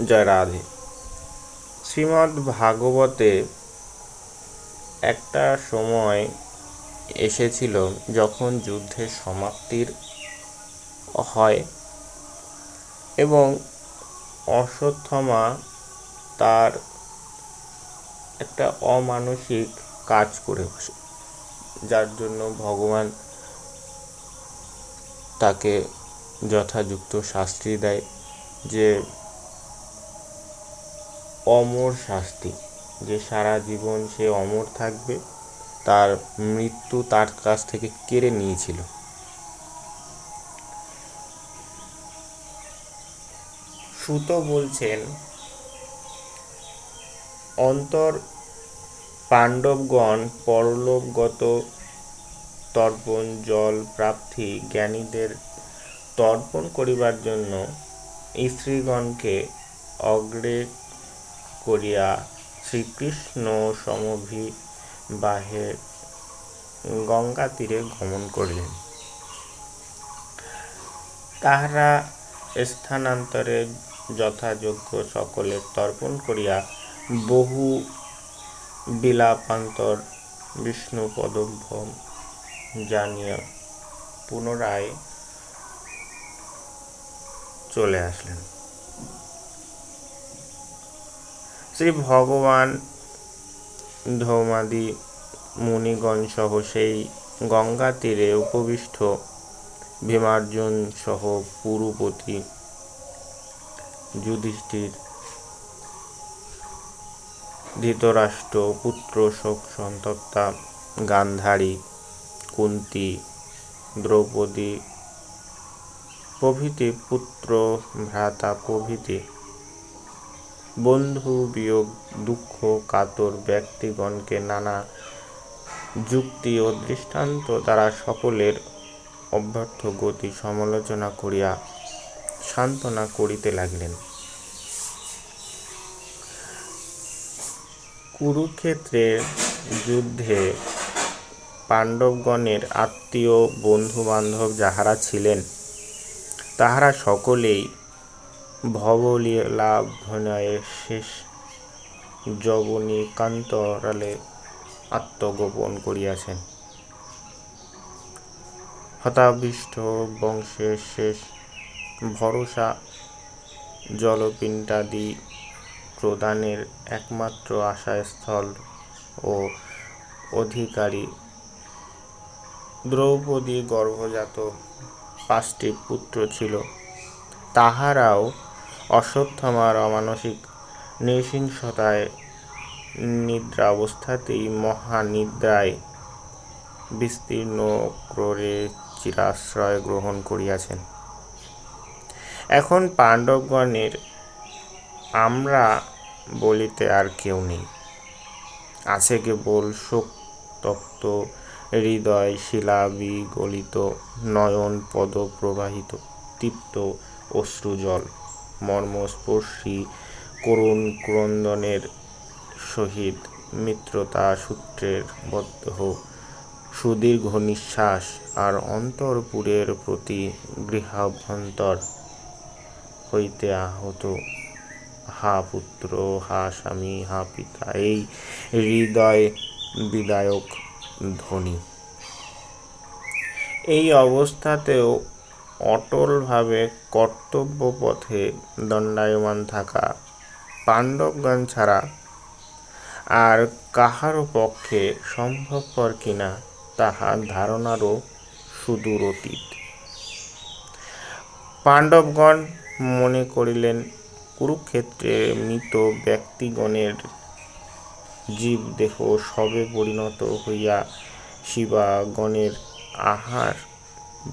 জয় রাধে। শ্রীমদ্ ভাগবতে একটা সময় এসেছিল যখন যুদ্ধের সমাপ্তির হয় এবং অশ্বত্থামা তার একটা অমানসিক কাজ করে বসে, যার জন্য ভগবান তাকে যথাযুক্ত শাস্তি দেয়, যে অমর শাস্তি, যে সারা জীবন সে অমর থাকবে, তার মৃত্যু তার কাছ থেকে কেড়ে নিয়েছিল। সুত বলছেন, অন্তর পাণ্ডবগণ পরলোকগত তর্পণ জল প্রাপ্তি জ্ঞানীদের তর্পণ করিবার জন্য স্ত্রীগণকে অগ্রে করিয়া শ্রীকৃষ্ণ সমভিবাহে গঙ্গা তীরে গমন করিলেন। তাহারা স্থানান্তরে যথাযোগ্য সকলের তর্পণ করিয়া বহু বিলাপান্তর বিষ্ণু পদভ্রম জানিয়া পুনরায় চলে আসলেন। শ্রী ভগবান ধৌমাদি মুনিগণ সহ সেই গঙ্গা তীরে উপবিষ্ট ভীমার্জুন সহ পুরুপতি যুধিষ্ঠির, ধৃতরাষ্ট্র পুত্র শোক সন্তপ্তা গান্ধারী, কুন্তী, দ্রৌপদী প্রভৃতি পুত্র ভ্রাতা প্রভৃতি বন্ধু বিয়োগ দুঃখ কাতর ব্যক্তিগণকে নানা যুক্তি ও দৃষ্টান্ত দ্বারা সকলের অব্যর্থ গতি সমালোচনা করিয়া সান্ত্বনা করিতে লাগিলেন। কুরুক্ষেত্রের যুদ্ধে পাণ্ডবগণের আত্মীয় বন্ধু বান্ধব যাহারা ছিলেন, তাহারা সকলেই ভবলীলাভিনয়ে শেষ যবনিকান্তরালে আত্মগোপন করিয়াছেন। হতাবিষ্ট বংশের শেষ ভরসা জলপিণ্ডাদি প্রদানের একমাত্র আশাস্থল ও অধিকারী দ্রৌপদী গর্ভজাত 5টি পুত্র ছিল। তাহারাও অশ্বত্থামার অমানসিক নৃশংসতায় নিদ্রাবস্থাতেই মহানিদ্রায় বিস্তীর্ণ ক্রোড়ে চিরাশ্রয় গ্রহণ করিয়াছেন। এখন পাণ্ডবগণের আমরা বলিতে আর কেউ নেই, আছে কেবল শোকতপ্ত হৃদয়, শিলাবিগলিত নয়ন, পদ প্রবাহিত তৃপ্ত অশ্রুজল, মর্মস্পর্শী করুণ ক্রন্দনের সহিত মিত্রতা সূত্রের বদ্ধ সুদীর্ঘ নিঃশ্বাস, আর অন্তরপুরের প্রতি গৃহাভ্যন্তর হইতে আহত হা পুত্র, হা স্বামী, হা পিতা, এই হৃদয় বিদায়ক ধ্বনি। এই অবস্থাতেও অটলভাবে কর্তব্যপথে দণ্ডায়মান থাকা পাণ্ডবগণ ছাড়া আর কাহারও পক্ষে সম্ভবপর কিনা, তাহা ধারণারও সুদূর অতীত। পাণ্ডবগণ মনে করিলেন, কুরুক্ষেত্রে মৃত ব্যক্তিগণের জীবদেহ সবে পরিণত হইয়া শিবাগণের আহার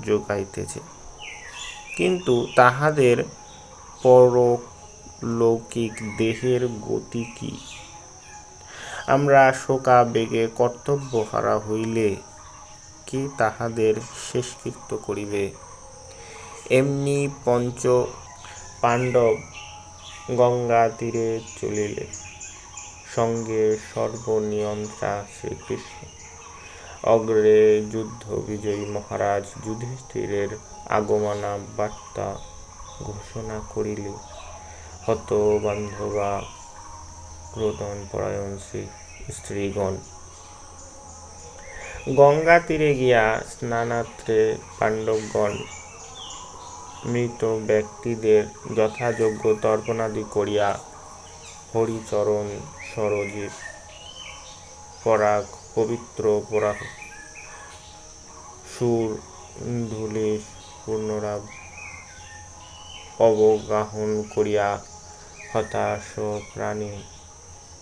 যোগাইতেছে, কিন্তু তাহাদের পরলৌকিক দেহের গতি কি? আমরা শোকাবেগে কর্তব্যহারা হইলে কে তাহাদের শেষকৃত্য করিবে? এমনি পঞ্চ পাণ্ডব গঙ্গা তীরে চলিলে, সঙ্গে সর্বনিয়ন্ত্রা শ্রীকৃষ্ণ। অগ্রে যুদ্ধ বিজয়ী মহারাজ যুধিষ্ঠিরের আগমনা বার্তা ঘোষণা করিলে হত বান্ধবা ক্রোধন পরায়ণ স্ত্রীগণ। গঙ্গা তীরে গিয়া স্নানার্থে পাণ্ডবগণ মৃত ব্যক্তিদের যথাযোগ্য তর্পণাদি করিয়া হরিচরণ সরোজে পরাগ পবিত্র পরাগ সুর ধূলে পুনরাব অবগাহন করিয়া হতাশ প্রাণে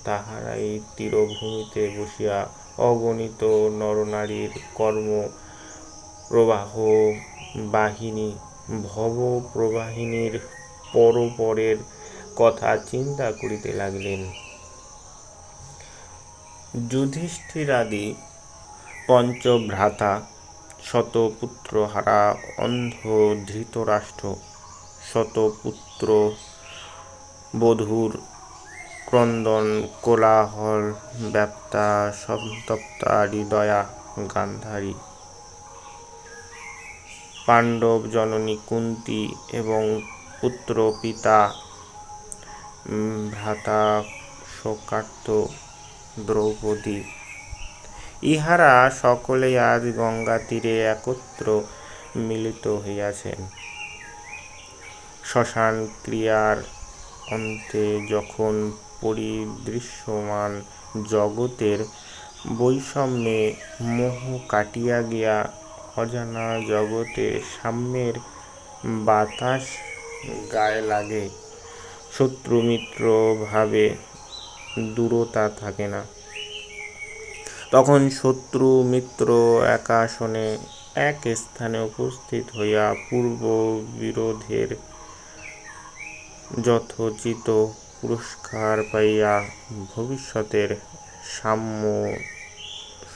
তাহারাই তীরভূমিতে বসিয়া অগণিত নরনারীর কর্ম প্রবাহ বাহিনী ভব প্রবাহিনীর পরপরের কথা চিন্তা করিতে লাগিলেন। যুধিষ্ঠিরাদি পঞ্চভ্রাতা শতপুত্রহারা অন্ধ ধৃতরাষ্ট্র শতপুত্র বধূর ক্রন্দন কোলাহল ব্যাপ্তা সন্তপ্তা হৃদয়া গান্ধারী পাণ্ডব জননী কুন্তী এবং পুত্র পিতা ভ্রাতা শোকার্ত দ্রৌপদী ইহারা সকলেই আজ গঙ্গা তীরে একত্র মিলিত হইয়াছেন। শ্মশান ক্রিয়ার অন্তে যখন পরিদৃশ্যমান জগতের বৈষম্যে মোহ কাটিয়া গিয়া অজানা জগতে সাম্যের বাতাস গায়ে লাগে, শত্রু মিত্র ভাবে দূরতা থাকে না, তখন শত্রু মিত্র একাসনে এক স্থানে উপস্থিত হইয়া পূর্ব বিরোধের যথোচিত পুরস্কার পাইয়া ভবিষ্যতের সাম্য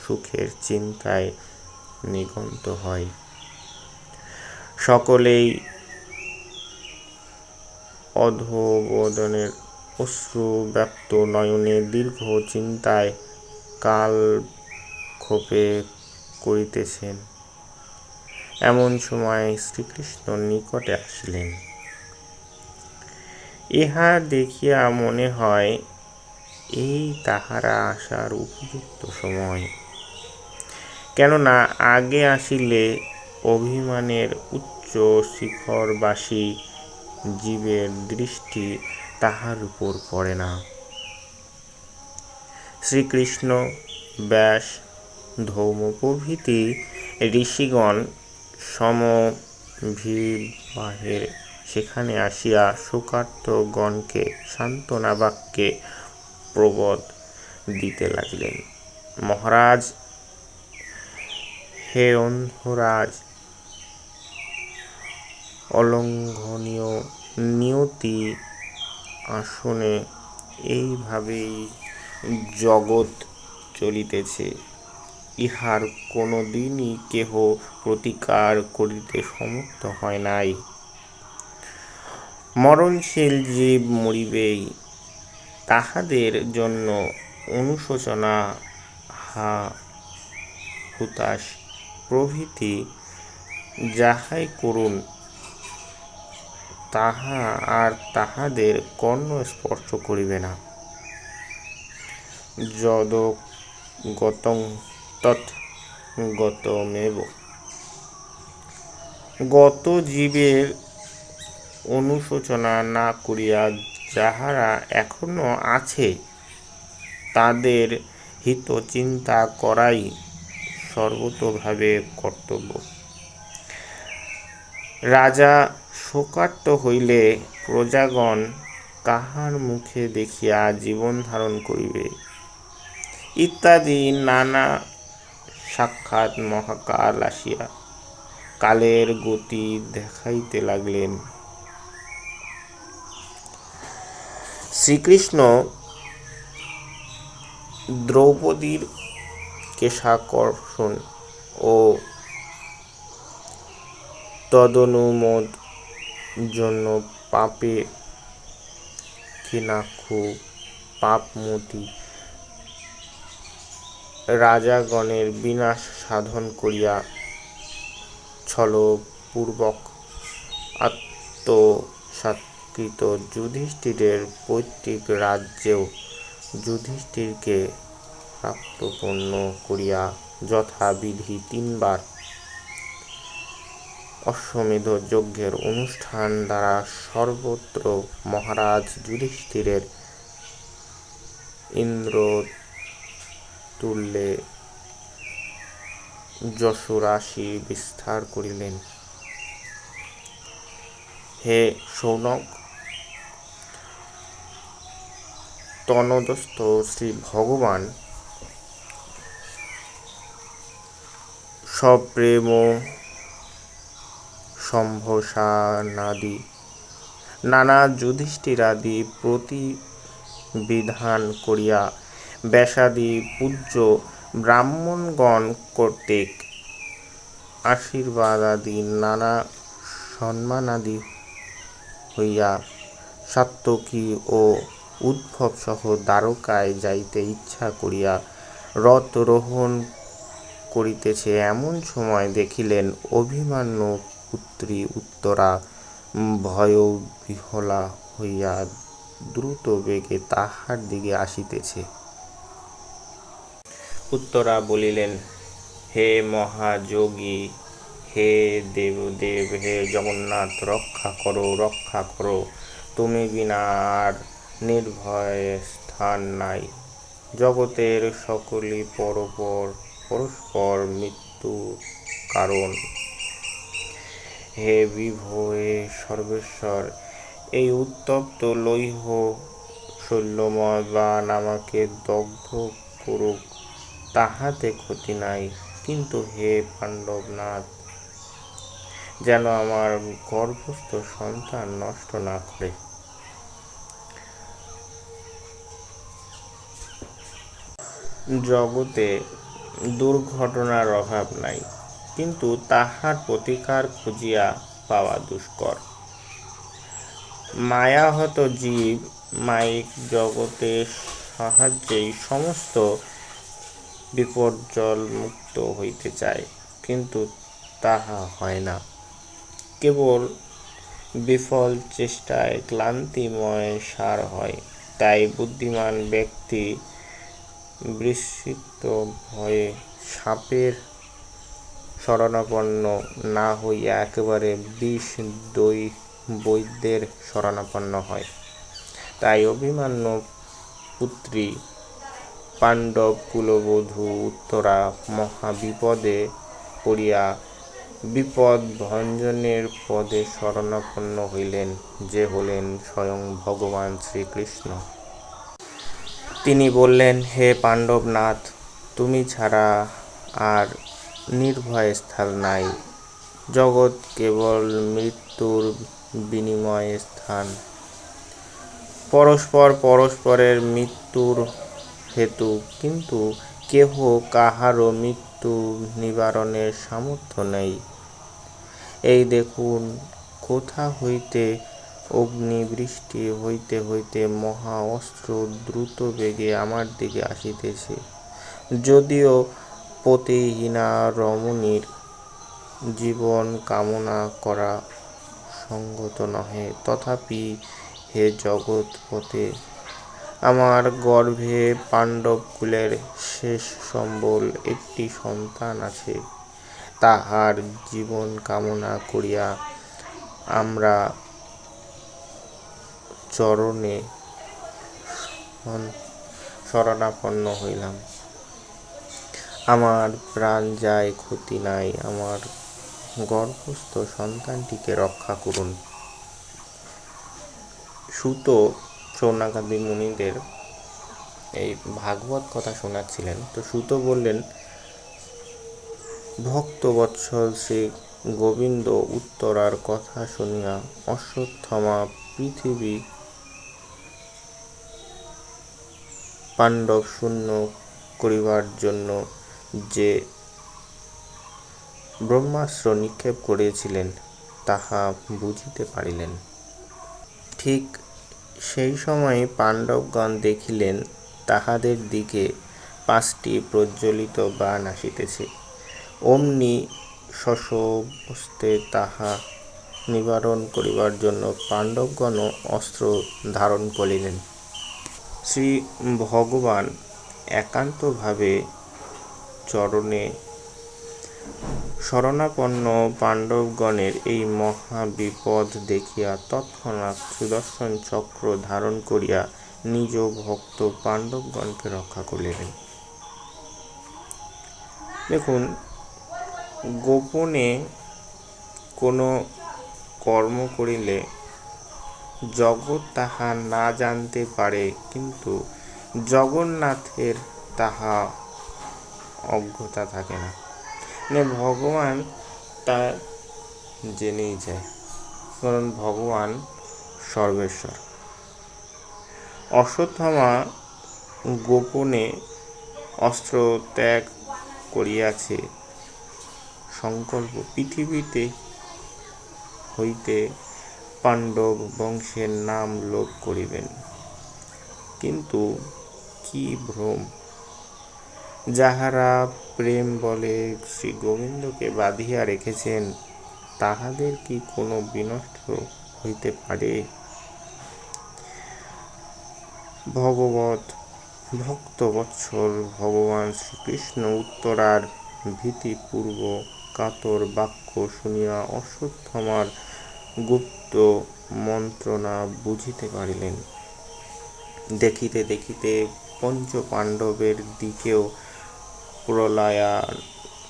সুখের চিন্তায় নিগন্ত হয়। সকলেই অধোবদনের অশ্রু ব্যাপ্ত নয়নে দীর্ঘ চিন্তায় কালক্ষেপ করিতেছেন। এমন সময় শ্রীকৃষ্ণ নিকটে আসিলেন। ইহা দেখিয়া মনে হয় এই তাহারা আসার উপযুক্ত সময়, কেননা আগে আসিলে অভিমানের উচ্চ শিখরবাসী জীবের দৃষ্টি তাহার উপর পড়ে না। শ্রীকৃষ্ণ, ব্যাস, ধৌম প্রভৃতি ঋষিগণ সমভিবাহের সেখানে আসিয়া শোকার্ত গণকে সান্ত্বনা বাক্যে প্রবোধ দিতে লাগিলেন। মহারাজ, হে অন্ধরাজ, অলঙ্ঘনীয় নিয়তি আসনে এইভাবেই জগৎ চলিতেছে, ইহার কোনদিনই কেহ প্রতিকার করিতে সমর্থ হয় নাই। মরণশীল জীব মরিবেই, তাহাদের জন্য অনুশোচনা, হা হুতাশ প্রভৃতি যাহাই করুন, তাহা আর তাহাদের কর্ণ স্পর্শ করিবে না। যদ্গতং তৎ গতমেব। গত জীবের অনুশোচনা না করিয়া যাহারা এখনো আছে, তাদের হিত চিন্তা করাই সর্বতোভাবে কর্তব্য। রাজা শোকার্ত হইলে প্রজাগণ কাহার মুখে দেখিয়া জীবন ধারণ করিবে ইত্যাদি নানা সাক্ষাৎ মহাকাল আসিয়া কালের গতি দেখাইতে লাগিলেন। শ্রীকৃষ্ণ দ্রৌপদীর কেশাকর্ষণ ও তদনুমোদ জন্য পাপে ক্ষীণাক্ষু পাপমতী রাজাগণের বিনাশ সাধন করিয়া ছলপূর্বক আত্মসাৎকৃত সংস্কৃত যুধিষ্ঠিরের পৈতৃক রাজ্যেও যুধিষ্ঠিরকে প্রাপ্তপূর্ণ করিয়া যথাবিধি 3 বার অশ্বমেধ যজ্ঞের অনুষ্ঠান দ্বারা সর্বত্র মহারাজ যুধিষ্ঠিরের ইন্দ্রতুল্যে যশোরাশি বিস্তার করিলেন। হে শৌনক, তন্মধ্যস্থ শ্রী ভগবান সপ্রেম সম্ভাষণাদি নানা যুধিষ্ঠিরাদি প্রতিবিধান করিয়া ব্যাসাদি পূজ্য ব্রাহ্মণগণ কর্তৃক আশীর্বাদাদি নানা সম্মানাদি হইয়া সাত্যকী ও উদ্ধব সহ দ্বারকায় যাইতে ইচ্ছা করিয়া রথরোহণ করিতেছে। এমন সময় দেখিলেন অভিমন্যু পুত্রী উত্তরা ভয়বিহ্বলা হইয়া দ্রুত বেগে তাহার দিকে আসিতেছে। উত্তরা বলিলেন, হে মহাযোগী, হে দেবদেব, হে জগন্নাথ, রক্ষা করো, রক্ষা করো। তুমি বিনা আর নির্ভয়ে স্থান নাই। জগতের সকলই পরস্পর মৃত্যুর কারণ। হে বিভো, হে সর্বেশ্বর, এই উত্তপ্ত লৌহ শৈলময় বাণ আমাকে দগ্ধ করুক, তাহাতে ক্ষতি নাই, কিন্তু হে পাণ্ডবনাথ, যেন আমার গর্ভস্থ সন্তান নষ্ট না করে। জগতে দুর্ঘটনার অভাব নাই, কিন্তু তাহার প্রতিকার খুঁজিয়া পাওয়া দুষ্কর। মায়াহত জীব মায়িক জগতের সাহায্যেই সমস্ত বিপর্যয়মুক্ত হইতে চায়, কিন্তু তাহা হয় না। কেবল বিফল চেষ্টায় ক্লান্তিময় সার হয়। তাই বুদ্ধিমান ব্যক্তি বৃশ্চিক ভয়ে সাপের শরণাপন্ন না হইয়া একেবারে বিষ বৈদ্যের শরণাপন্ন হয়। তাই অভিমন্যু পুত্রী পাণ্ডব কুলবধূ উত্তরা মহাবিপদে পড়িয়া বিপদ ভঞ্জনের পদে শরণাপন্ন হইলেন, যে হলেন স্বয়ং ভগবান শ্রীকৃষ্ণ। তিনি বললেন, হে পাণ্ডবনাথ, তুমি ছাড়া আর নির্ভয় স্থান নাই। জগৎ কেবল মৃত্যুর বিনিময় স্থান। পরস্পরের মৃত্যুর হেতু, কিন্তু কেহ কাহারও মৃত্যু নিবারণের সামর্থ্য নেই। এই দেখুন, কোথা হইতে অগ্নিবৃষ্টি হইতে হইতে মহা অস্ত্র দ্রুত বেগে আমার দিকে আসিতেছে। যদিও পতিহীনা রমণীর জীবন কামনা করা সঙ্গত নহে, তথাপি হে জগৎপতে, আমার গর্ভে পাণ্ডবকুলের শেষ সম্বল একটি সন্তান আছে। তাহার জীবন কামনা করিয়া আমরা চরণে শরণাপন্ন হইলাম। আমার প্রাণ যায়, ক্ষতি নাই, আমার গর্ভস্থ সন্তানটিকে রক্ষা করুন। সূত সৌনকাদি মুনিদের এই ভাগবত কথা শোনাচ্ছিলেন। তো সূত বললেন, ভক্তবৎসল শ্রী গোবিন্দ উত্তরার কথা শুনিয়া অশ্বত্থামা পৃথিবী পাণ্ডব শূন্য করিবার জন্য যে ব্রহ্মাস্ত্র নিক্ষেপ করিয়াছিলেন, তাহা বুঝিতে পারিলেন। ঠিক সেই সময় পাণ্ডবগণ দেখিলেন, তাহাদের দিকে 5টি প্রজ্বলিত বাণ আসিতেছে। অমনি শশব্যস্তে তাহা নিবারণ করিবার জন্য পাণ্ডবগণ অস্ত্র ধারণ করিলেন। শ্রী ভগবান একান্তভাবে চরণে শরণাপন্ন পাণ্ডবগণের এই মহাবিপদ দেখিয়া তৎক্ষণাৎ সুদর্শন চক্র ধারণ করিয়া নিজ ভক্ত পাণ্ডবগণকে রক্ষা করিলেন। দেখুন, গোপনে কোনো কর্ম করিলে জগৎ তাহা না জানতে পারে, কিন্তু জগন্নাথের তাহা অজ্ঞতা থাকে না। ভগবান তা জেনেই যায়, কারণ ভগবান সর্বেশ্বর। অশ্বত্থামা গোপনে অস্ত্র ত্যাগ করিয়াছে সংকল্প পৃথিবীতে হইতে পাণ্ডব বংশের নাম লোপ করিবেন। কিন্তু কি ভ্রম! যাহারা প্রেম বলে শ্রী গোবিন্দকে বাঁধিয়া রেখেছেন, তাহাদের কি কোনো বিনষ্ট হইতে পারে? ভগবৎ ভক্তবৎসল ভগবান শ্রীকৃষ্ণ উত্তরার ভীতিপূর্ব কাতর বাক্য শুনিয়া অশ্বত্থামার গুপ্ত মন্ত্রণা বুঝিতে পারিলেন। দেখিতে দেখিতে পঞ্চ পাণ্ডবের দিকেও প্রলয়ানল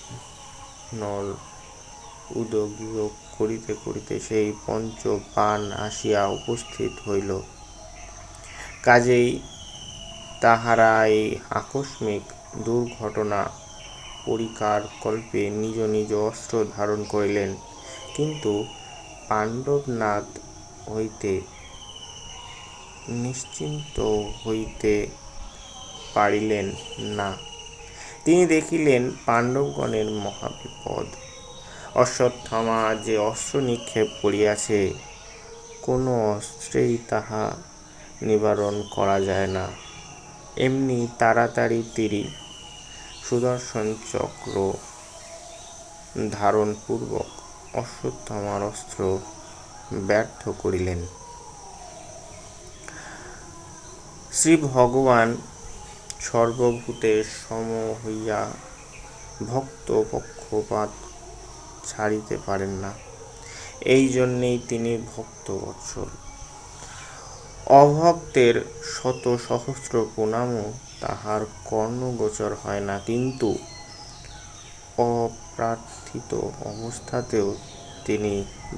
উদগীয় করিতে করিতে সেই পঞ্চ বাণ আসিয়া উপস্থিত হইল। কাজেই তাহারা এই আকস্মিক দুর্ঘটনা পরিকার কল্পে নিজ নিজ অস্ত্র ধারণ করিলেন, কিন্তু পাণ্ডবনাথ হইতে নিশ্চিন্ত হইতে পারিলেন না। তিনি দেখিলেন পাণ্ডবগণের মহাবিপদ। অশ্বত্থামা যে অস্ত্র নিক্ষেপ করিয়াছে, কোনো অস্ত্রেই তাহা নিবারণ করা যায় না। এমনি তাড়াতাড়ি তিনি সুদর্শন চক্র ধারণপূর্বক অশ্বত্থামার অস্ত্র ব্যর্থ করিলেন। শ্রী ভগবান সর্বভূতে সম হইয়া ভক্ত পক্ষপাত ছাড়িতে পারেন না। এই জন্যেই তিনি ভক্তবৎসল। অভক্তের শত সহস্র প্রণামও তাহার কর্ণগোচর হয় না, কিন্তু অপ্রার্থিত অবস্থাতেও তিনি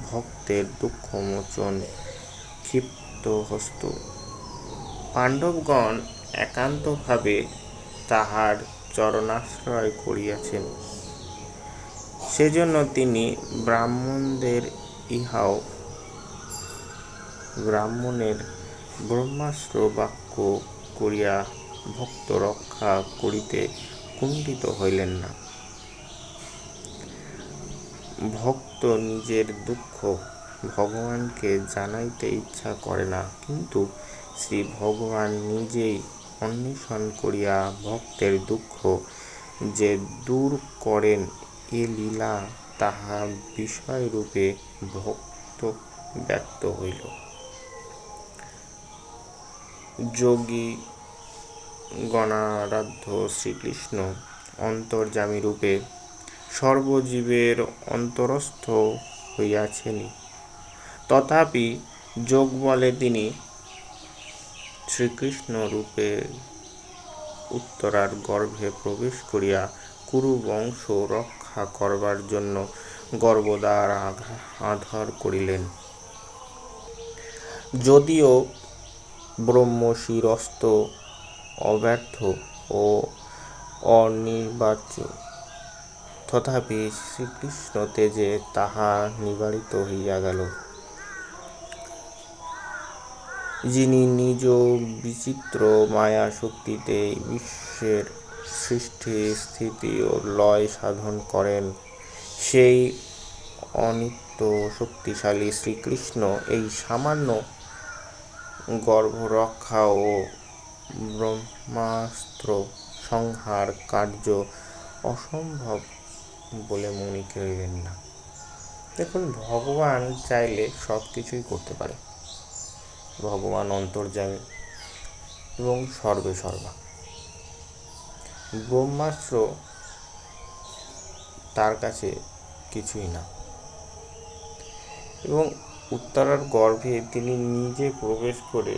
ভক্তের দুঃখমোচন ক্ষিপ্তহস্ত। পাণ্ডবগণ একান্তভাবে তাহার চরণাশ্রয় করিয়াছেন, সেজন্য তিনি ব্রাহ্মণদের ইহাও ব্রাহ্মণের ব্রহ্মাস্ত্র বাক্য করিয়া ভক্ত রক্ষা করিতে কুণ্ঠিত হইলেন না। ভক্ত নিজের দুঃখ ভগবানকে জানাইতে ইচ্ছা করে না, কিন্তু শ্রী ভগবান নিজেই অন্বেষণ করিয়া ভক্তের দুঃখ যে দূর করেন, এ লীলা তাহা বিষয়রূপে ভক্ত ব্যক্ত হইল। যোগী গণারাধ্য শ্রীকৃষ্ণ অন্তর্যামী রূপে সর্বজীবের অন্তরস্থ হইয়াছেনই, তথাপি যোগবলে তিনি শ্রীকৃষ্ণ রূপে উত্তরার গর্ভে প্রবেশ করিয়া কুরু বংশ রক্ষা করবার জন্য গর্ভদ্বার আধার করিলেন। যদিও ব্রহ্মশিরস্থ অব্যর্থ ও অনির্বাচ্য, তথাপি শ্রীকৃষ্ণ তেজে তাহা নিবারিত হইয়া গেল। যিনি নিজ বিচিত্র মায়া শক্তিতে বিশ্বের সৃষ্টি স্থিতি ও লয় সাধন করেন, সেই অনিত্য শক্তিশালী শ্রীকৃষ্ণ এই সামান্য গর্ভরক্ষা ও ব্রহ্মাস্ত্র সংহার কার্য অসম্ভব বলে মনে করিলেন না। দেখুন, ভগবান চাইলে সব কিছুই করতে পারে। ভগবান অন্তর্যামী এবং সর্বে সর্বা। ব্রহ্মাস্ত্র তার কাছে কিছুই না। এবং উত্তরার গর্ভে তিনি নিজে প্রবেশ করে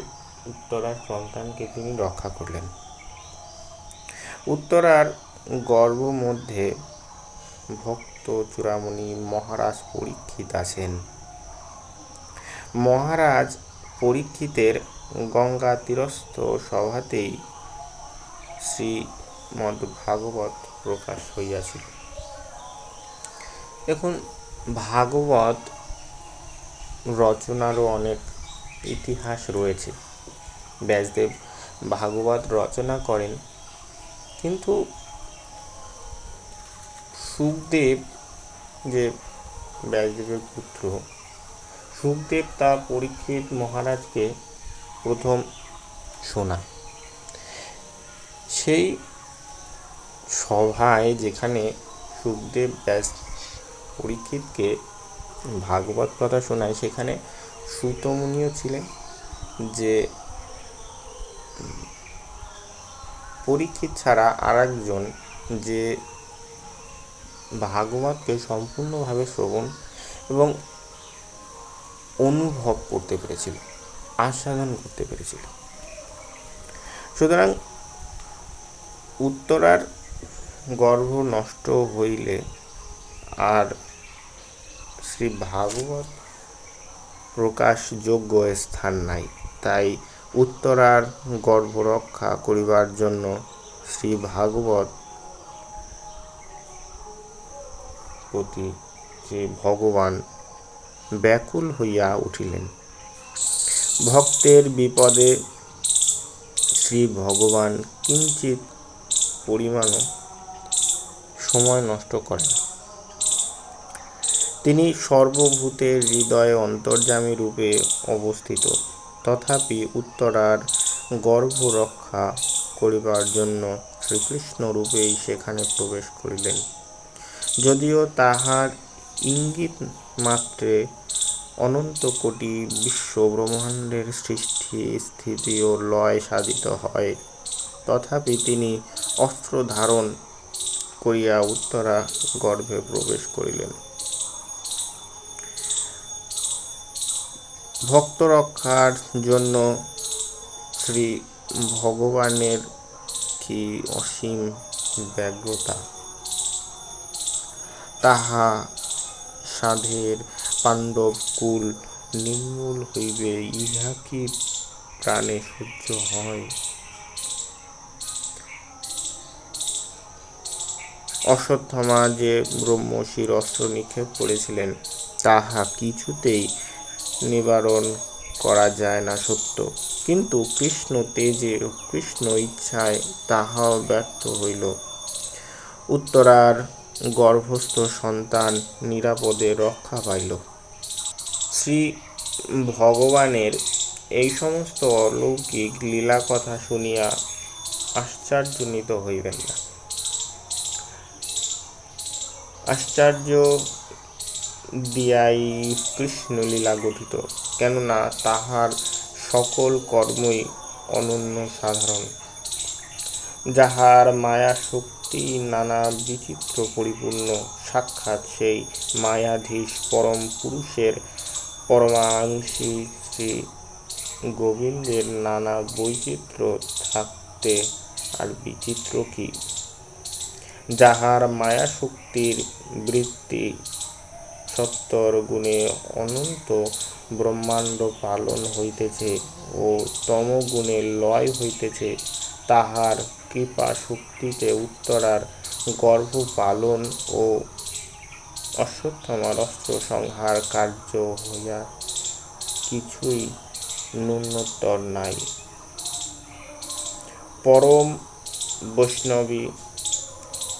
উত্তরার সন্তানকে তিনি রক্ষা করলেন। উত্তরার গর্ভ মধ্যে ভক্ত চূড়ামণি মহারাজ পরীক্ষিত আছেন। মহারাজ পরীক্ষিতের গঙ্গা তীরস্থ সভাতেই শ্রীমদ্ ভাগবত প্রকাশ হইয়াছিল। দেখুন, ভাগবত রচনারও অনেক ইতিহাস রয়েছে। ব্যাসদেব ভাগবত রচনা করেন, কিন্তু শুকদেব, যে ব্যাসদেবের পুত্র, শুকদেব তা পরীক্ষিত মহারাজকে প্রথম শোনায়। সেই সভায় যেখানে শুকদেব ব্যাস পরীক্ষিতকে ভাগবত কথা শোনায়, সেখানে সূতমুনিও ছিলেন। যে পরীক্ষিত ছাড়া আর একজন যে ভাগবতকে সম্পূর্ণভাবে শ্রবণ এবং অনুভব করতে পেরেছিল, আস্বাদন করতে পেরেছিল। সুতরাং উত্তরার গর্ভ নষ্ট হইলে আর শ্রী ভাগবত প্রকাশযোগ্য স্থান নাই। তাই উত্তরার গর্ভ রক্ষা করিবার জন্য শ্রী ভাগবত প্রতি যে ভগবান ব্যাকুল হইয়া উঠিলেন। ভক্তের বিপদে শ্রী ভগবান কিঞ্চিত পরিমাণও সময় নষ্ট করেন। তিনি সর্বভূতের হৃদয়ে অন্তর্যামী রূপে অবস্থিত, তথাপি উত্তরার গর্ভ রক্ষা করিবার জন্য শ্রীকৃষ্ণ রূপেই সেখানে প্রবেশ করিলেন। যদিও তাহার ইঙ্গিত মাত্রে অনন্ত কোটি বিশ্ব ব্রহ্মাণ্ডের সৃষ্টি, স্থিতি ও লয় সাধিত হয়, তথাপি তিনি অস্ত্র ধারণ করিয়া উত্তরা গর্ভে প্রবেশ করিলেন। ভক্ত রক্ষার জন্য শ্রী ভগবানের কি অসীম ব্যগ্রতা! তাহা সাধের পাণ্ডব কুল নির্মূল হইবে, ইহা কি প্রাণে সহ্য হয়? অশ্বত্থামা যে ব্রহ্মশির অস্ত্র নিক্ষেপ করেছিলেন, তাহা কিছুতেই নিবারণ করা যায় না সত্য, কিন্তু কৃষ্ণ তেজে ও কৃষ্ণ ইচ্ছায় তাহাও ব্যর্থ হইল। উত্তরার গর্ভস্থ সন্তান নিরাপদে রক্ষা পাইল। শ্রী ভগবানের এই সমস্ত অলৌকিক লীলা কথা শুনিয়া আশ্চর্যান্বিত হইবেন না। আশ্চর্য দিয়াই কৃষ্ণলীলা গঠিত, কেননা তাহার সকল কর্মই অনন্য সাধারণ। যাহার মায়া শক্তি নানা বিচিত্র পরিপূর্ণ, সাক্ষাৎ সেই মায়াধীশ পরম পুরুষের পরমাংশী শ্রী গোবিন্দের নানা বৈচিত্র্য থাকতে আর বিচিত্র কি? যাহার মায়া শক্তির বৃত্তি সত্তর গুণে অনন্ত ব্রহ্মাণ্ড পালন হইতেছে ও তমগুণে লয় হইতেছে, তাহার কৃপা শক্তিতে উত্তরার গর্ভ পালন ও অশ্বত্থামার অস্ত্র সংহার কার্য হইয়া কিছুই ন্যূনতর নাই। পরম বৈষ্ণবী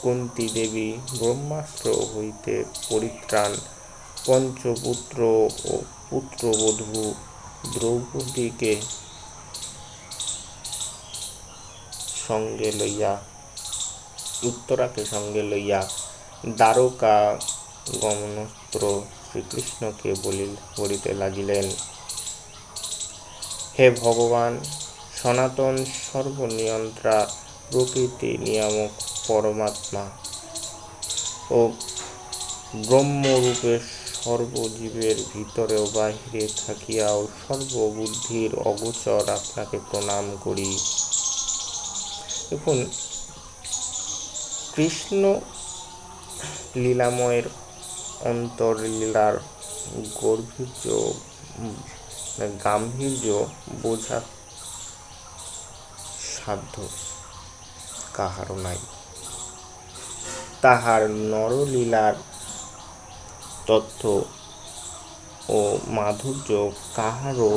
কুন্তী দেবী ব্রহ্মাস্ত্র হইতে পরিত্রাণ পঞ্চপুত্র ও পুত্রবধূ দ্রৌপদীকে সঙ্গে লইয়া উত্তরাকে সঙ্গে লইয়া দ্বারকা গমনোত্তর শ্রীকৃষ্ণকে বলিতে লাগিলেন, হে ভগবান, সনাতন সর্বনিয়ন্ত্রা প্রকৃতি নিয়ামক পরমাত্মা ও ব্রহ্মরূপে সর্বজীবের ভিতরে ও বাহিরে থাকিয়াও সর্ববুদ্ধির অগোচর আপনাকে প্রণাম করি। দেখুন, কৃষ্ণ লীলাময়ের অন্তর্লীলার গাম্ভীর্য বোঝা সাধ্য কাহারও নাই। তাহার নরলীলার তথ্য ও মাধুর্য কাহারও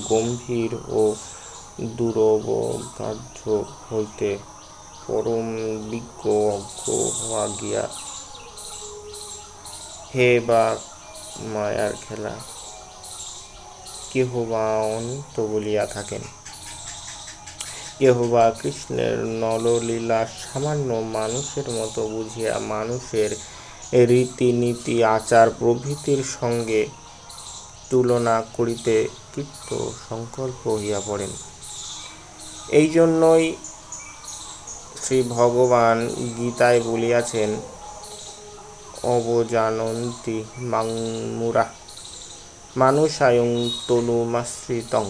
গম্ভীর ও দুরবগাহ্য হইতে পরম বিজ্ঞ অজ্ঞ হওয়া গিয়া। হে বা মায়ার খেলা, কেহ বা অনন্ত বলিয়া থাকেন, কেহ বা কৃষ্ণের নরলীলা সামান্য মানুষের মতো বুঝিয়া মানুষের রীতিনীতি আচার প্রভৃতির সঙ্গে তুলনা করিতে কৃত সংকল্প হইয়া পড়েন। এই জন্যই শ্রী ভগবান গীতায় বলিয়াছেন, অবজানন্তি মাং মুরা মানুষায়ং তনুমাশ্রিতং।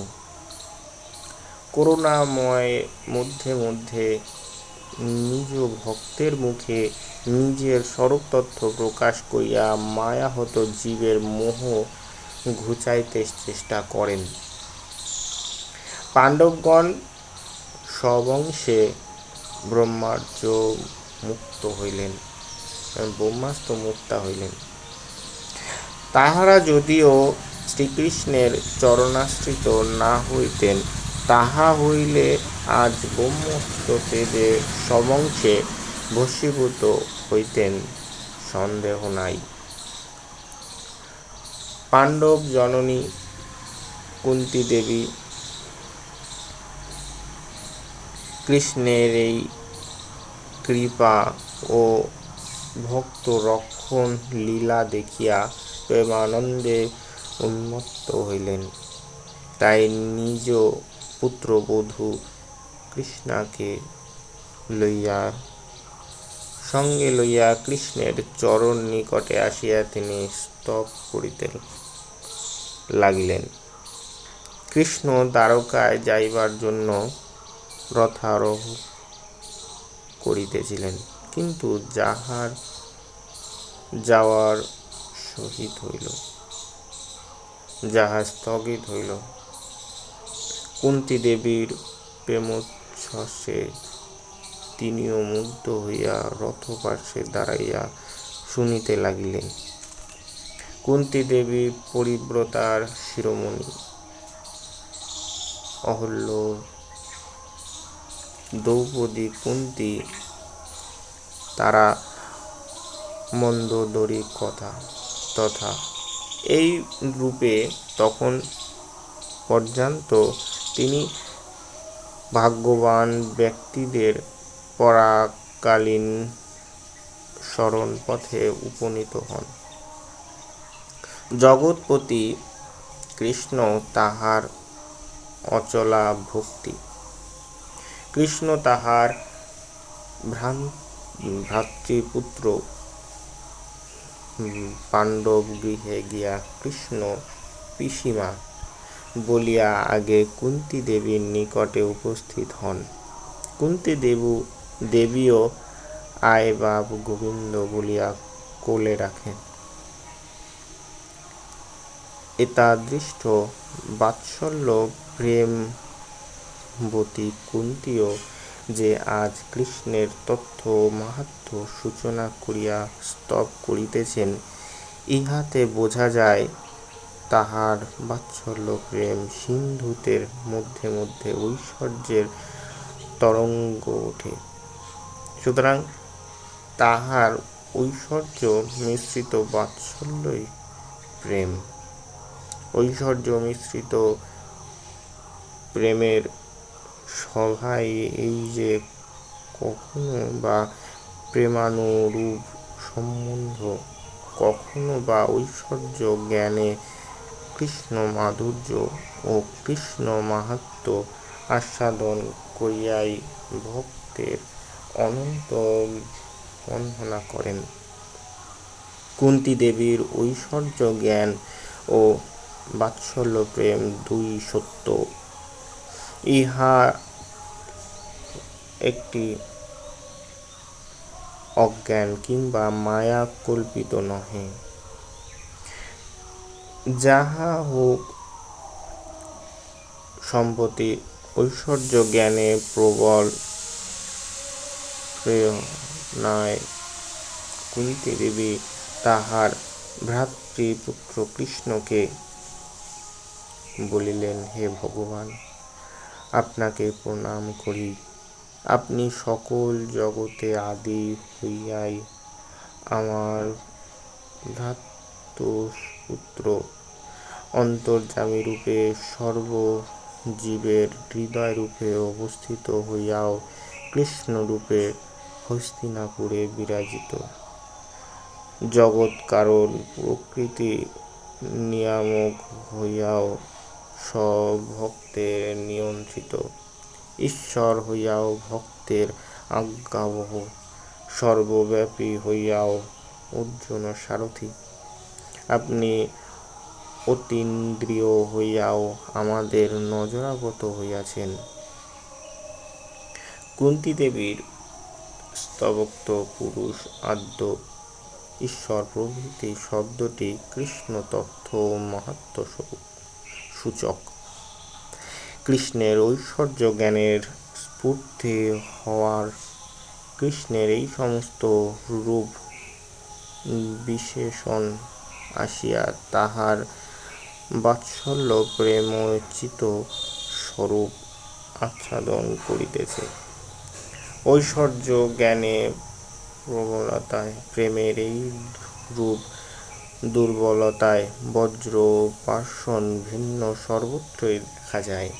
করুণাময় মধ্যে মধ্যে নিজ ভক্তের মুখে নিজের স্বরূপতত্ত্ব প্রকাশ করিয়া মায়াহত জীবের মোহ ঘুচাইতে চেষ্টা করেন। পাণ্ডবগণ সবংশে ব্রহ্মাস্ত্র মুক্তা হইলেন। তাহারা যদিও শ্রীকৃষ্ণের চরণাশ্রিত না হইতেন, তাহা হইলে আজ ব্রহ্মাস্ত্র তেজে সবংশে ভস্মীভূত হইতেন, সন্দেহ নাই। পাণ্ডব জননী কুন্তী দেবী কৃষ্ণের এই কৃপা ও ভক্ত রক্ষণ লীলা দেখিয়া প্রেমানন্দে উন্মত্ত হইলেন। তাই নিজ পুত্রবধূ কৃষ্ণাকে সঙ্গে লইয়া কৃষ্ণের চরণ নিকটে আসিয়া তিনি স্তব করিতে লাগিলেন। কৃষ্ণ দ্বারকায় যাইবার জন্য রথারোহ করিতেছিলেন, কিন্তু যাহার স্থগিত হইল। কুন্তী দেবীর প্রেমোচ্ছ্বাসে তিনিও মুগ্ধ হইয়া রথপার্শ্বে দাঁড়াইয়া শুনিতে লাগিলেন। কুন্তী দেবী পরিব্রতার শিরোমণি, অহল্য দ্রৌপদী কুন্তী তারা মন্দোদরী তথা এই রূপে তখন পর্যন্ত তিনি ভাগ্যবান ব্যক্তিদের পরাকালীন শরণ পথে উপনীত হন। জগৎপতি কৃষ্ণ তাহার অচলা ভক্তি, কৃষ্ণ তাহার ভ্রাতৃপুত্র। পাণ্ডব গৃহে গিয়া কৃষ্ণ পিসিমা বলিয়া আগে কুন্তী দেবীর নিকটে উপস্থিত হন। কুন্তী দেবীও আয় বাবু গোবিন্দ বলিয়া কোলে রাখেন। এতাদৃষ্ট বাৎসল্য প্রেমবতী কুন্তীও যে আজ কৃষ্ণের তথ্য মাহাত্ম্য সূচনা করিয়া স্তব করিতেছেন, ইহাতে বোঝা যায় তাহার বাৎসল্য প্রেম সিন্ধুতের মধ্যে মধ্যে ঐশ্বর্যের তরঙ্গ ওঠে। সুতরাং তাহার ঐশ্বর্য মিশ্রিত বাৎসল্যই প্রেম। ঐশ্বর্য মিশ্রিত প্রেমের সভায় এই যে কখনো বা প্রেমানুরূপ সম্বন্ধ কখনো বা ঐশ্বর্য জ্ঞানে কৃষ্ণ মাধুর্য ও কৃষ্ণ মাহাত্ম্য আস্বাদন করিয়াই ভক্তের অনন্ত বন্দনা করেন। কুন্তী দেবীর ঐশ্বর্য জ্ঞান ও বাৎসল্য প্রেম দুই সত্য, ইহা একটি অজ্ঞান কিংবা মায়া কল্পিত নহে। যাহা হোক, সম্প্রতি ঐশ্বর্য জ্ঞানে প্রবল প্রেরণায় কুন্তী দেবী তাহার ভ্রাতৃপুত্র কৃষ্ণকে বলিলেন, হে ভগবান, আপনাকে প্রণাম করি। আপনি সকল জগতে আদি হইয়াই আমার ভ্রাতৃপুত্র, অন্তর্যামী রূপে সর্বজীবের হৃদয় রূপে অবস্থিত হইয়াও কৃষ্ণরূপে হস্তিনাপুরে বিরাজিত, জগৎ কারণ প্রকৃতি নিয়ামক হইয়াও সব ভক্তের নিয়ন্ত্রিত, ঈশ্বর হইয়াও ভক্তের আজ্ঞাবহ, সর্বব্যাপী হইয়াও অর্জুন সারথি। আপনি অতীন্দ্রিয় হইয়াও আমাদের নজরাগত হইয়াছেন। কুন্তী দেবীর স্তবোক্ত পুরুষ, আদ্য, ঈশ্বর প্রভৃতি শব্দটি কৃষ্ণ তত্ত্ব ও মাহাত্ম্য সূচক। কৃষ্ণের ঐশ্বর্য জ্ঞানের স্ফূর্তি হওয়ার কৃষ্ণের এই সমস্ত রূপ বিশেষণ আসিয়া তাহার বাৎসল্য প্রেমোচিত স্বরূপ আচ্ছাদন করিতেছে। ঐশ্বর্য জ্ঞানে প্রবলতায় প্রেমের এই রূপ দুর্বলতায় বজ্র পাষাণ ভিন্ন সর্বত্রই দেখা যায়।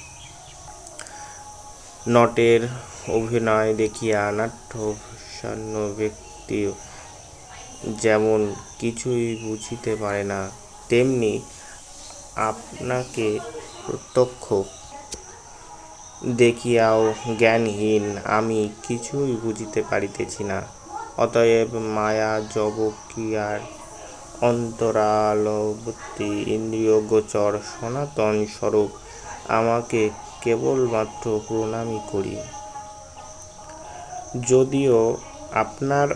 নটের অভিনয় দেখিয়া নাট্যভিসান্ন ব্যক্তি যেমন কিছুই বুঝিতে পারে না, তেমনি আপনাকে প্রত্যক্ষ দেখিয়াও জ্ঞানহীন আমি কিছুই বুঝিতে পারিতেছি না। অতএব মায়া যবকিয়ার অন্তরালবর্তী ইন্দ্রিয়গোচর সনাতন স্বরূপ আমাকে কেবলমাত্র প্রণামই করি। যদিও আপনার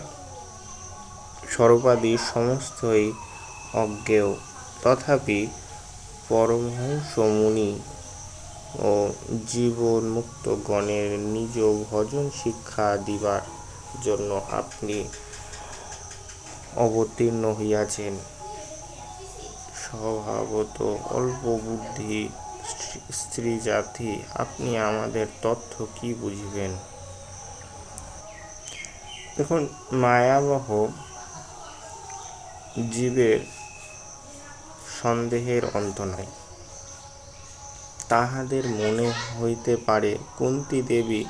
স্বরূপাদি সমস্তই অজ্ঞেয়, তথাপি পরমহংস মুনি ও জীবন্মুক্তগণের নিজ ভজন শিক্ষা দিবার জন্য আপনি অবতীর্ণ হইয়াছেন। স্বভাবত অল্পবুদ্ধি স্ত্রীজাতি, আপনি আমাদের তথ্য কি বুঝিবেন? দেখুন, মায়াবহ জীবের সন্দেহের অন্ত নাই। তাহাদের মনে হইতে পারে কুন্তী দেবী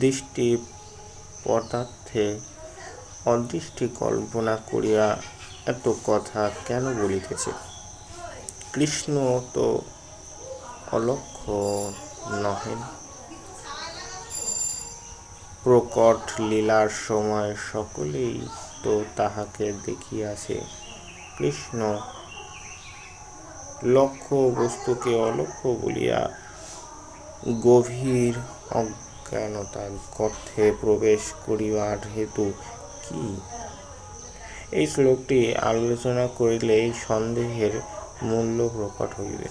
দৃষ্টি পদার্থে অদৃষ্টি কল্পনা করিয়া এত কথা কেন বলিতেছে। কৃষ্ণ তো অলক্ষ্য নহেন। প্রকট লীলার সময় সকলেই তো তাহাকে দেখিয়াছে। কৃষ্ণ লক্ষ্য বস্তুকে অলক্ষ্য বলিয়া গভীর অজ্ঞানতার গর্তে প্রবেশ করিবার হেতু কি? এই শ্লোকটি আলোচনা করিলে এই সন্দেহের মূল্য প্রকট হইবে।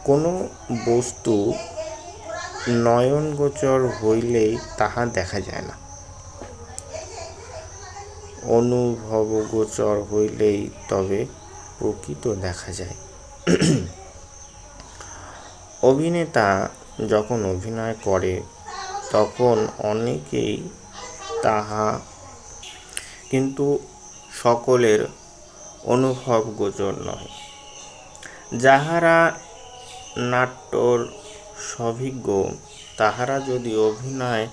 কোন বস্তু নয়নগোচর হইলেই তাহা দেখা যায় না, অনুভবগোচর হইলেই তবে প্রকৃত দেখা যায়। অভিনেতা যখন অভিনয় করে তখন অনেকেই তাহা কিন্তু সকলের অনুভবগোচর নয়। যাহারা নাট্যর সভিজ্ঞ তাহারা যদি অভিনয়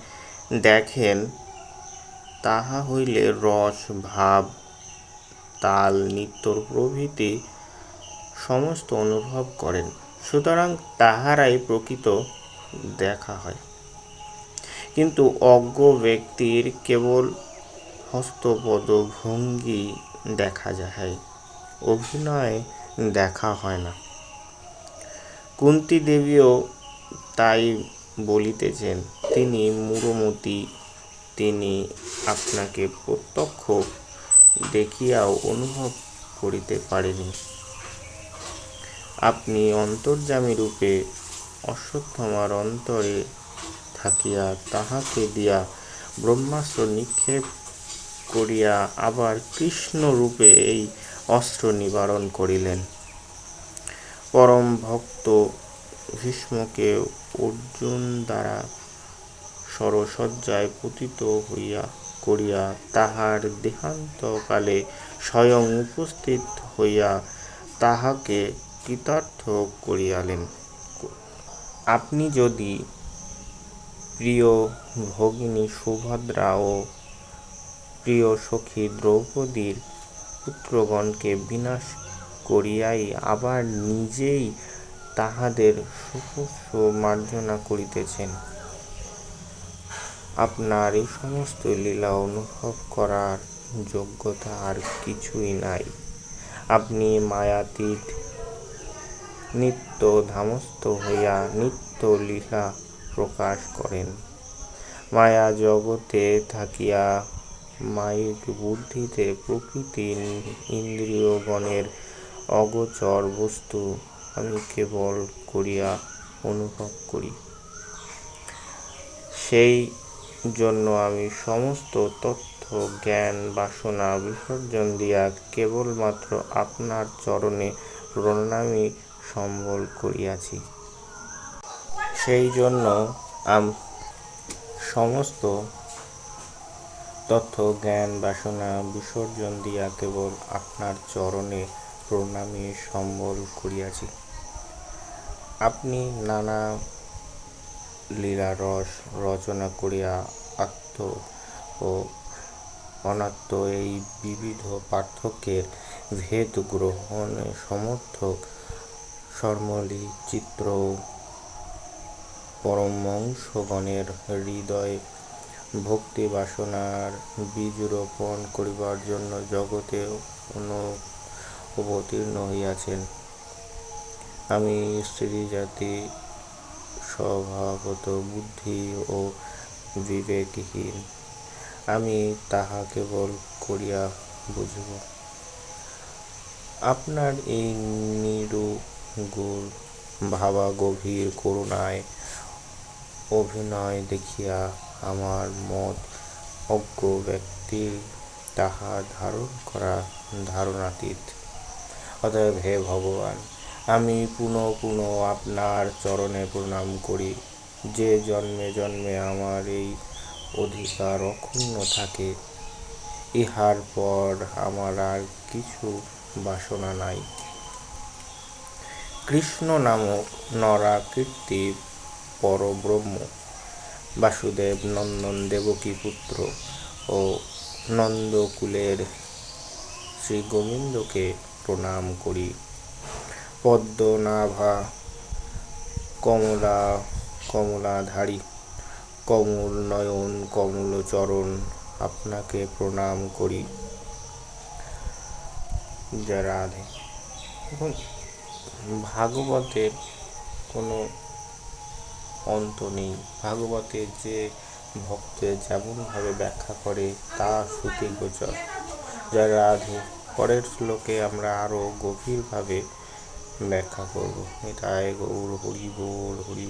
দেখেন, তাহা হইলে রস, ভাব তাল, নৃত্য প্রভৃতি সমস্ত অনুভব করেন। সুতরাং তাহারাই প্রকৃত দেখা হয়। কিন্তু অজ্ঞ ব্যক্তির কেবল হস্তপদ ভঙ্গি দেখা যায়, অভিনয় দেখা হয় না। কুন্তী দেবীও তাই বলিতেছেন, তিনি মূঢ়মতী, তিনি আপনাকে প্রত্যক্ষ দেখিয়াও অনুভব করিতে পারেনি। আপনি অন্তর্যামিরূপে অশ্বত্থামার অন্তরে থাকিয়া তাহাকে দিয়া ব্রহ্মাস্ত্র নিক্ষেপ করিয়া আবার কৃষ্ণরূপে এই অস্ত্র নিবারণ করিলেন। পরম ভক্ত ভীষ্মকে অর্জুন দ্বারা শরশয্যায় পতিত করিয়া তাহার দেহান্তকালে স্বয়ং উপস্থিত হইয়া তাহাকে কৃতার্থ করিয়ালেন। আপনি যদি প্রিয় ভগিনী সুভদ্রা ও প্রিয় সখী দ্রৌপদীর পুত্রগণকে বিনাশ করিয়াই আবার নিজেই তাহাদের সহস্র মার্জনা করিতেছেন, আপনার এই সমস্ত লীলা অনুভব করার যোগ্যতা আর কিছুই নাই। আপনি মায়াতীত, নিত্য ধামস্থ হইয়া নিত্য লীলা প্রকাশ করেন। মায়া জগতে থাকিয়া মায়িক বুদ্ধিতে প্রকৃতি ইন্দ্রিয়গণের অগোচর বস্তু আমি কেবল করিয়া অনুভব করি। সেই জন্য আমি সমস্ত তথ্য জ্ঞান বাসনা বিসর্জন দিয়া কেবলমাত্র আপনার চরণে প্রণামী সম্বল করিয়াছি। সেই জন্য সমস্ত তথ্য জ্ঞান বাসনা বিসর্জন দিয়া কেবল আপনার চরণে প্রণামী সম্বল করিয়াছি। আপনি নানা লীলারস রচনা করিয়া আত্ম ও অনাত্ম এই বিবিধ পার্থক্যের ভেদ গ্রহণে সমর্থক। সরমলি চিত্র পরমহংসগণের হৃদয়ে ভক্তি-বাসনার বীজ রোপণ করিবার জন্য জগতে অবতীর্ণ হইয়াছেন। আমি স্ত্রীজাতি স্বভাবত বুদ্ধি ও বিবেকহীন, আমি তাহা কেবল করিয়া বুঝিব। আপনার এই নিরুগুণ ভাবা গভীর করুণায় অভিনয় দেখিয়া আমার মত অজ্ঞ ব্যক্তির তাহা ধারণ করা ধারণাতীত। অতএব হে ভগবান, আমি পুনঃ পুনঃ আপনার চরণে প্রণাম করি। যে জন্মে জন্মে আমার এই অধিকার অক্ষুণ্ণ থাকে, ইহার পর আমার আর কিছু বাসনা নাই। কৃষ্ণ নামক নরাকৃতি পরব্রহ্ম, বাসুদেব নন্দন দেবকী পুত্র ও নন্দকুলের শ্রীগোবিন্দকে প্রণাম করি। পদ্মনাভা কমলাধারী, কমল নয়ন কমল চরণ, আপনাকে প্রণাম করি। জয় রাধে। এবং ভাগবতের কোনো অন্ত নেই। ভাগবতের যে ভক্তের যেমনভাবে ব্যাখ্যা করে তা শ্রুতিগোচর। জয় রাধে। পরের শ্লোকে আমরা আরও গভীরভাবে ব্যাখ্যা করব। নিতাই গৌর হরি বল হরি।